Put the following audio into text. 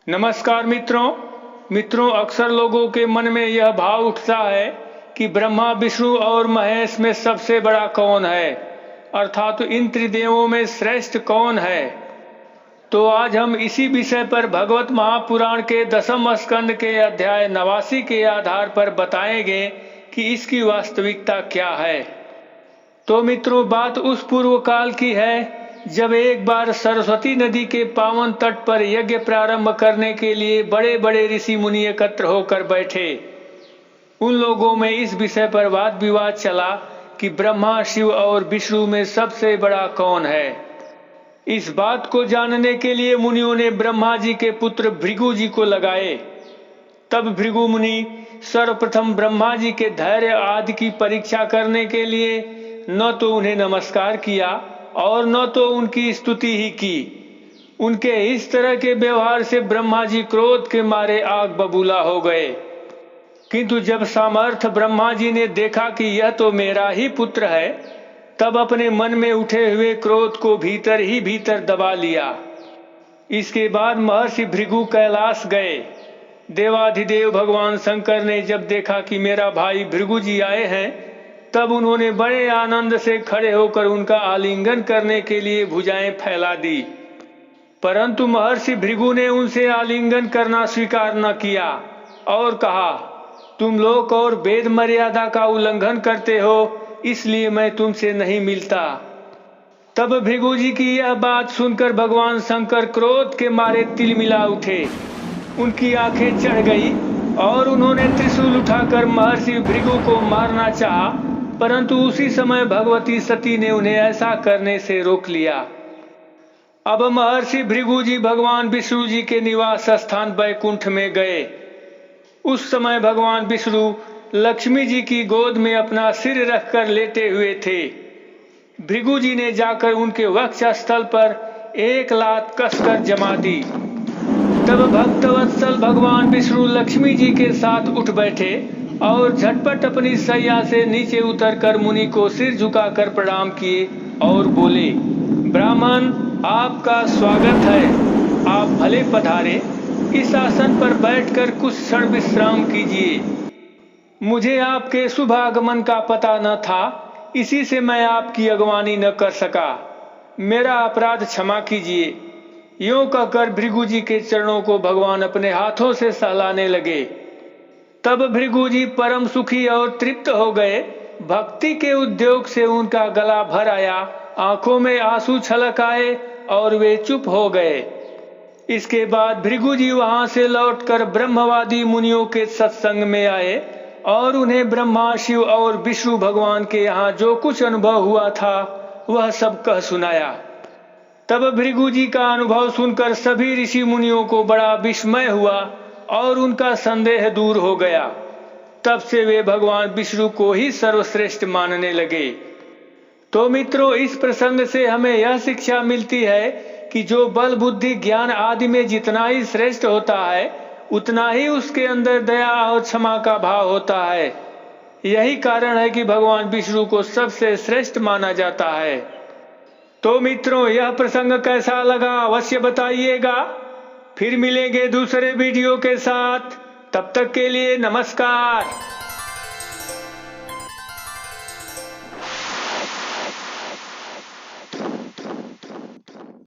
नमस्कार मित्रों अक्सर लोगों के मन में यह भाव उठता है कि ब्रह्मा, विष्णु और महेश में सबसे बड़ा कौन है, अर्थात इन त्रिदेवों में श्रेष्ठ कौन है। तो आज हम इसी विषय पर भगवत महापुराण के 10वें स्कंद के अध्याय 89 के आधार पर बताएंगे कि इसकी वास्तविकता क्या है। तो मित्रों, बात उस पूर्व काल की है जब एक बार सरस्वती नदी के पावन तट पर यज्ञ प्रारंभ करने के लिए बड़े बड़े ऋषि मुनि एकत्र होकर बैठे। उन लोगों में इस विषय पर वाद विवाद चला कि ब्रह्मा, शिव और विष्णु में सबसे बड़ा कौन है। इस बात को जानने के लिए मुनियों ने ब्रह्मा जी के पुत्र भृगु जी को लगाए। तब भृगु मुनि सर्वप्रथम ब्रह्मा जी के धैर्य आदि की परीक्षा करने के लिए न तो उन्हें नमस्कार किया और न तो उनकी स्तुति ही की। उनके इस तरह के व्यवहार से ब्रह्मा जी क्रोध के मारे आग बबूला हो गए। किंतु जब सामर्थ ब्रह्मा जी ने देखा कि यह तो मेरा ही पुत्र है, तब अपने मन में उठे हुए क्रोध को भीतर ही भीतर दबा लिया। इसके बाद महर्षि भृगु कैलाश गए। देवाधिदेव भगवान शंकर ने जब देखा कि मेरा भाई भृगु जी आए हैं, तब उन्होंने बड़े आनंद से खड़े होकर उनका आलिंगन करने के लिए भुजाएं फैला दी। परंतु महर्षि भृगु ने उनसे आलिंगन करना स्वीकार न किया और कहा, तुम लोक और वेद मर्यादा का उल्लंघन करते हो, इसलिए मैं तुमसे नहीं मिलता। तब भृगु जी की यह बात सुनकर भगवान शंकर क्रोध के मारे तिलमिला उठे। उनकी आंखें चढ़ गई और उन्होंने त्रिशूल उठाकर महर्षि भृगु को मारना चाहा, परंतु उसी समय भगवती सती ने उन्हें ऐसा करने से रोक लिया। अब महर्षि भृगु जी भगवान विष्णु जी के निवास स्थान बैकुंठ में गए। उस समय भगवान विष्णु लक्ष्मी जी की गोद में अपना सिर रखकर लेटे हुए थे। भृगु जी ने जाकर उनके वक्ष स्थल पर एक लात कसकर जमा दी। तब भक्तवत्सल भगवान विष्णु लक्ष्मी जी के साथ उठ बैठे और झटपट अपनी सैया से नीचे उतरकर मुनि को सिर झुकाकर प्रणाम किए और बोले, ब्राह्मण, आपका स्वागत है। आप भले पधारे। इस आसन पर बैठकर कुछ क्षण विश्राम कीजिए। मुझे आपके शुभ आगमन का पता न था, इसी से मैं आपकी अगवानी न कर सका। मेरा अपराध क्षमा कीजिए। यूं कहकर भृगु जी के चरणों को भगवान अपने हाथों से सहलाने लगे। तब भृगु जी परम सुखी और तृप्त हो गए। भक्ति के उद्योग से उनका गला भर आया, आंखों में आंसू छलक आए और वे चुप हो गए। इसके बाद भृगु जी वहां से लौटकर ब्रह्मवादी मुनियों के सत्संग में आए और उन्हें ब्रह्मा, शिव और विष्णु भगवान के यहाँ जो कुछ अनुभव हुआ था वह सब कह सुनाया। तब भृगु जी का अनुभव सुनकर सभी ऋषि मुनियों को बड़ा विस्मय हुआ और उनका संदेह दूर हो गया। तब से वे भगवान विष्णु को ही सर्वश्रेष्ठ मानने लगे। तो मित्रों, इस प्रसंग से हमें यह शिक्षा मिलती है कि जो बल, बुद्धि, ज्ञान आदि में जितना ही श्रेष्ठ होता है, उतना ही उसके अंदर दया और क्षमा का भाव होता है। यही कारण है कि भगवान विष्णु को सबसे श्रेष्ठ माना जाता है। तो मित्रों, यह प्रसंग कैसा लगा अवश्य बताइएगा। फिर मिलेंगे दूसरे वीडियो के साथ। तब तक के लिए नमस्कार।